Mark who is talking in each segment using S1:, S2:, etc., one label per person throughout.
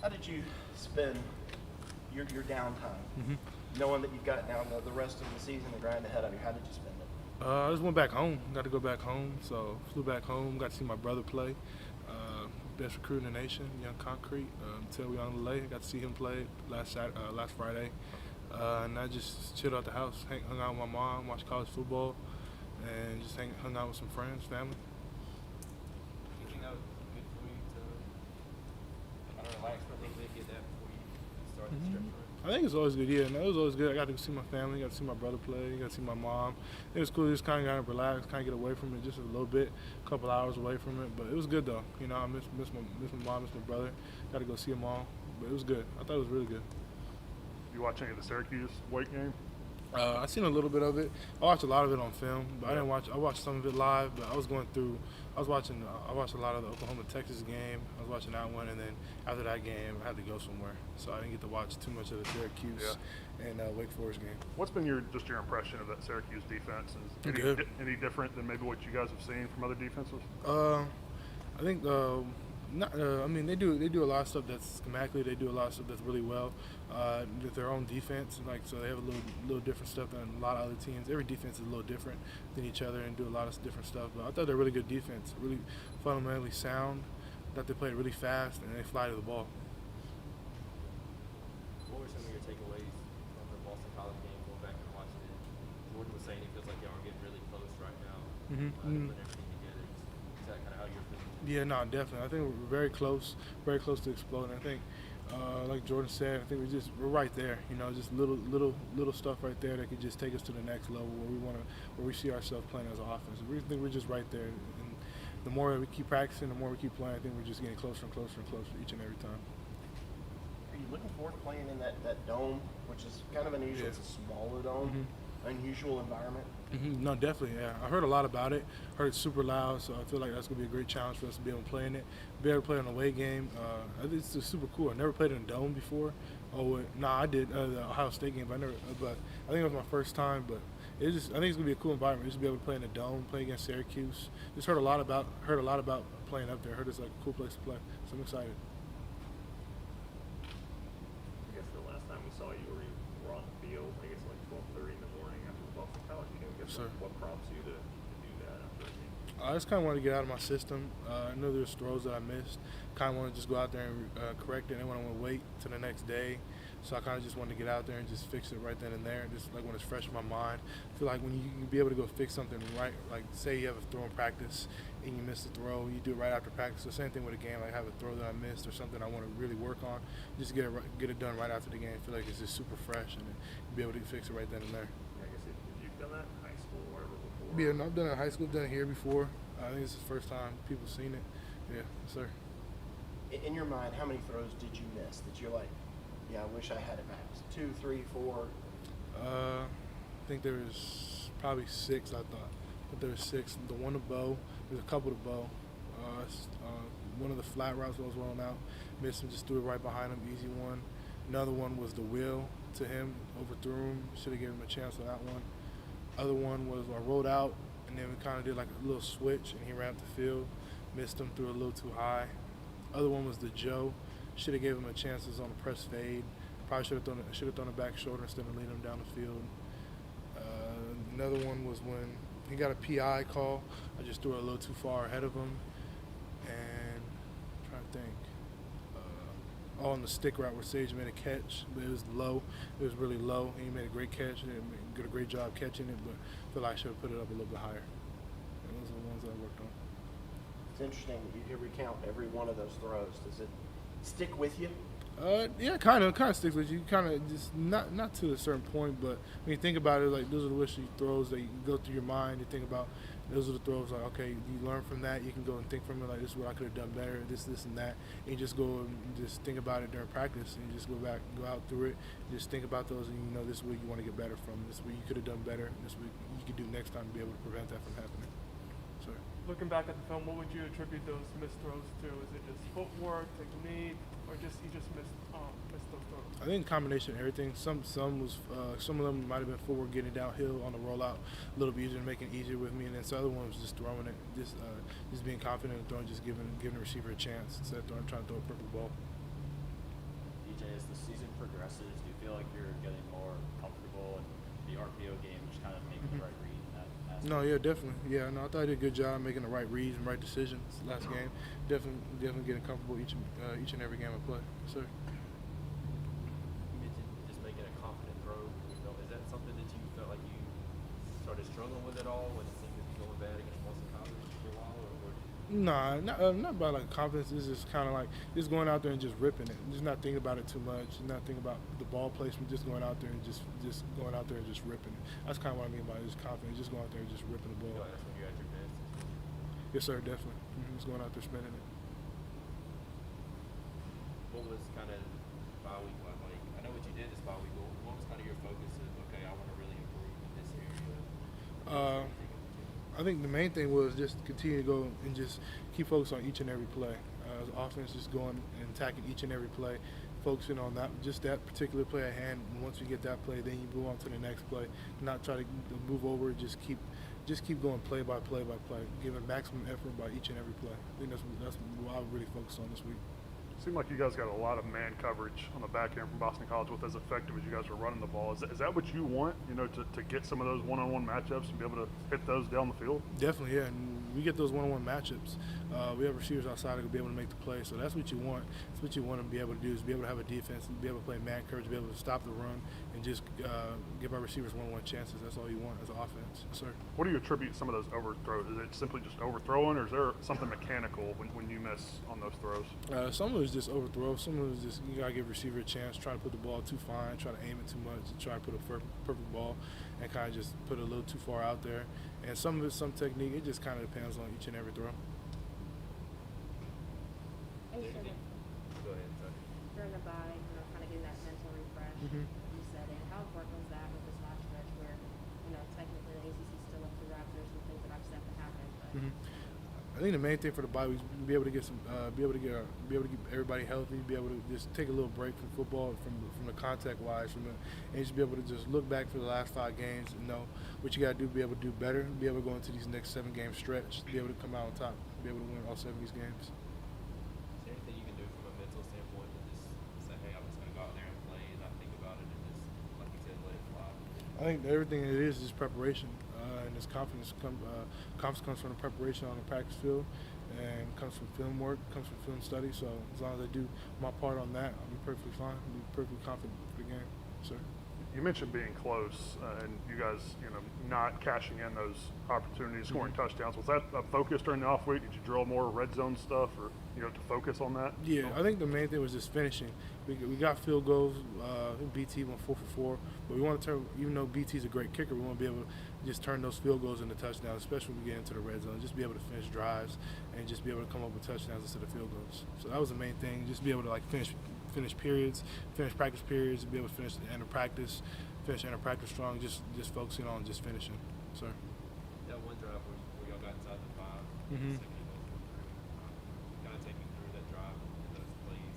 S1: How did you spend your downtime, knowing that you've got now the rest of the season to grind ahead of you? How did you spend it?
S2: I just went back home. Got to go back home, so flew back home. Got to see my brother play. Best recruit in the nation, Young Concrete. Uiagalelei. Got to see him play last Friday. And I just chilled out the house, hung out with my mom, watched college football, and just hung out with some friends, family.
S3: You think that was good for you to relax for a little bit, get that before you start the stretch run?
S2: I think it's always good. Yeah, no, it was always good. I got to see my family, got to see my brother play, got to see my mom. It was cool. Just kind of got to relax, kind of get away from it just a little bit, a couple hours away from it. But it was good though. You know, I miss my mom, miss my brother. Got to go see them all. But it was good. I thought it was really good.
S4: You watch any of the Syracuse Wake game?
S2: I seen a little bit of it. I watched a lot of it on film, but I watched some of it live. But I watched a lot of the Oklahoma-Texas game. I was watching that one, and then after that game, I had to go somewhere, so I didn't get to watch too much of the Syracuse and Wake Forest game.
S4: What's been your impression of that Syracuse defense? Is any different than maybe what you guys have seen from other defenses?
S2: I think I mean, they do a lot of stuff that's schematically. They do a lot of stuff that's really well. With their own defense, like, so they have a little different stuff than a lot of other teams. Every defense is a little different than each other and do a lot of different stuff. But I thought they're really good defense, really fundamentally sound. I thought they played really fast and they fly to the ball.
S3: What were some of your takeaways from the Boston College game, going back and watching it? Jordan was saying he feels like y'all are getting really close right now, putting everything together. Is that kind of how you're feeling?
S2: Yeah, no, definitely. I think we're very close to exploding. I think, like Jordan said, I think we're right there. You know, just little stuff right there that could just take us to the next level where we see ourselves playing as an offense. We think we're just right there. And the more we keep practicing, the more we keep playing, I think we're just getting closer and closer and closer each and every time.
S1: Are you looking forward to playing in that dome, which is kind of unusual? Yeah. It's a smaller dome, unusual environment.
S2: No, definitely, yeah. I heard a lot about it. Heard it's super loud, so I feel like that's going to be a great challenge for us to be able to play in it. Be able to play on an away game. I think it's just super cool. I never played in a dome before. I did the Ohio State game, but I think it was my first time. But I think it's going to be a cool environment. Just to be able to play in a dome, play against Syracuse. Just heard a lot about playing up there. Heard it's like a cool place to play. So I'm excited.
S5: I guess the last time we saw you were on the field, I guess like 12:30 in the morning after the Boston College game. What prompts you to do that after a game?
S2: I just kind of wanted to get out of my system. I know there's throws that I missed. Kind of wanted to just go out there and correct it. I didn't want to wait till the next day. So I kind of just wanted to get out there and just fix it right then and there, just like when it's fresh in my mind. I feel like when you can be able to go fix something right, like say you have a throw in practice and you miss the throw, you do it right after practice. So same thing with a game, like I have a throw that I missed or something I want to really work on, just get it done right after the game. I feel like it's just super fresh and be able to fix it right then and there.
S5: I guess if you've done that in high school or wherever before.
S2: Yeah, no, I've done it in high school, done it here before. I think it's the first time people seen it. Yeah, yes, sir.
S1: In your mind, how many throws did you miss that you're like, yeah, I wish I had it back? 2, 3, 4?
S2: I think there was probably 6, I thought. But there was 6. The one to Bo, there's a couple to Bo. One of the flat routes I was rolling out, missed him, just threw it right behind him, easy one. Another one was the wheel to him, overthrew him, should have given him a chance on that one. Other one was I rolled out, and then we kind of did like a little switch, and he ran up the field, missed him, threw it a little too high. Other one was the Joe. Should have gave him a chance. It was on a press fade. Probably should have thrown a back shoulder instead of leading him down the field. Another one was when he got a PI call. I just threw it a little too far ahead of him. And I'm trying to think. On the stick route where Sage made a catch, but it was low. It was really low. He made a great catch. He did a great job catching it, but I feel like I should have put it up a little bit higher. And those are the ones that I worked on.
S1: It's interesting that you recount every one of those throws. Does it stick with you?
S2: Yeah, kind of sticks with you. Kind of just not to a certain point, but when you think about it, like those are the wishy throws that you go through your mind. You think about those are the throws like, okay, you learn from that. You can go and think from it like, this is what I could have done better, this and that. And you just go and just think about it during practice, and you just go out through it, just think about those, and you know this is what you want to get better from. This is what you could have done better. This is what you could do next time to be able to prevent that from happening. Sorry.
S6: Looking back at the film, what would you attribute those missed throws to? Is it just footwork, technique, or just you just missed those throws?
S2: I think a combination of everything. Some of them might have been forward, getting downhill on the rollout a little bit easier, making it easier with me, and then some other one was just throwing it, just being confident in throwing, just giving the receiver a chance instead of trying to throw a perfect ball.
S3: DJ, as the season progresses, do you feel like you're getting more comfortable in the RPO game, just kind of making the right read in that aspect?
S2: No, yeah, definitely. Yeah, no, I thought I did a good job making the right reads and right decisions last game. Definitely getting comfortable each and every game I play. Yes, sir.
S3: You mentioned just making a confident throw. Is that something that you felt like you started struggling with at all when it seemed to be going bad against Boston College for a while, or
S2: Nah, not about like confidence. It's just kind of like just going out there and just ripping it. Just not thinking about it too much. Not thinking about the ball placement. Just going out there and just going out there and just ripping it. That's kind of what I mean by just confidence. Just going out there and just ripping the ball.
S3: that's when you're at your best?
S2: Yes, sir. Definitely. Just going out there spinning it.
S3: What was kind of bye week like? I know what you did this bye week, but what was kind of your focus of, okay, I want to really improve in this area?
S2: I think the main thing was just continue to go and just keep focused on each and every play. As offense, just going and attacking each and every play, focusing on that particular play at hand. And once you get that play, then you move on to the next play. Not try to move over. Just keep going play by play by play, giving maximum effort by each and every play. I think that's what I would really focus on this week.
S4: Seemed like you guys got a lot of man coverage on the back end from Boston College with as effective as you guys were running the ball. Is that what you want, to get some of those one-on-one matchups and be able to hit those down the field?
S2: Definitely, yeah. And we get those one-on-one matchups. We have receivers outside that will be able to make the play. So that's what you want. That's what you want to be able to do, is be able to have a defense, be able to play man coverage, be able to stop the run, and just give our receivers one-on-one chances. That's all you want as an offense. Yes, sir.
S4: What do you attribute some of those overthrows? Is it simply just overthrowing, or is there something mechanical when you miss on those throws?
S2: Some of it is just overthrow. Some of it is just you gotta give receiver a chance, try to put the ball too fine, try to aim it too much, and try to put a perfect ball, and kind of just put it a little too far out there. And some of it's some technique. It just kind of depends on each and every throw.
S7: And you said that
S3: Go ahead, sorry.
S7: during the bye, kind of getting that mental refresh. You said it. How important was that with this last stretch where, technically the ACC is still up to Raptors and things that are upset to happen, but.
S2: I think the main thing for the bye week is be able to get keep everybody healthy, be able to just take a little break from football, from the contact wise, and just be able to just look back for the last 5 games and know what you got to do, be able to do better, be able to go into these next 7-game stretch, be able to come out on top, be able to win all 7 of these games.
S3: Is there anything you can do from a mental standpoint to just say, hey, I'm just going to go out there and play and not think about it and just, like you said, let it fly?
S2: I think everything it is preparation, and this confidence comes from the preparation on the practice field, and comes from film work, comes from film study. So as long as I do my part on that, I'll be perfectly fine. I'll be perfectly confident for the game, sir.
S4: You mentioned being close, and you guys, not cashing in those opportunities, scoring touchdowns. Was that a focus during the off week? Did you drill more red zone stuff, or to focus on that?
S2: Yeah, I think the main thing was just finishing. We got field goals. BT went 4 for 4, but we want to turn. Even though BT's a great kicker, we want to be able to just turn those field goals into touchdowns, especially when we get into the red zone. Just be able to finish drives and just be able to come up with touchdowns instead of field goals. So that was the main thing. Just be able to finish periods, finish practice periods, be able to finish the end of practice strong. Just focusing on just finishing. Sir.
S3: That one drive where y'all got inside the 5, second and goal for 3. Kind of take me through that drive and those plays.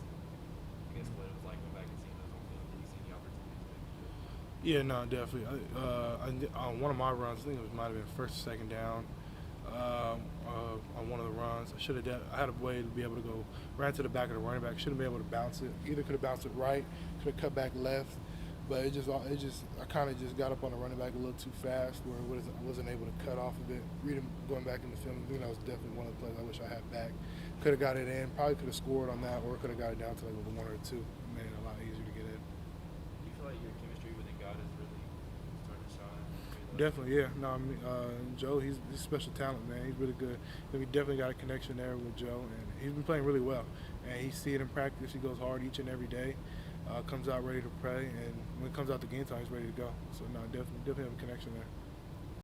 S3: I guess what it was like going back and seeing those on film. Did you see the opportunities?
S2: Yeah, no, definitely. On one of my runs, I think it might have been first or second down. On one of the runs, I had a way to be able to go right to the back of the running back. Should have been able to bounce it. Either could have bounced it right, could have cut back left. But I kind of just got up on the running back a little too fast, where I wasn't able to cut off of it. Going back in the film, I think that was definitely one of the plays I wish I had back. Could have got it in, probably could have scored on that, or could have got it down to like a 1 or 2. Made it a lot easier to get in.
S3: Do you feel like your chemistry within God is really starting to shine?
S2: Definitely, yeah. No, I mean, Joe, he's a special talent, man. He's really good. We definitely got a connection there with Joe, and he's been playing really well. And he see it in practice. He goes hard each and every day. Comes out ready to play, and when it comes out to game time, he's ready to go. So, no, definitely have a connection there.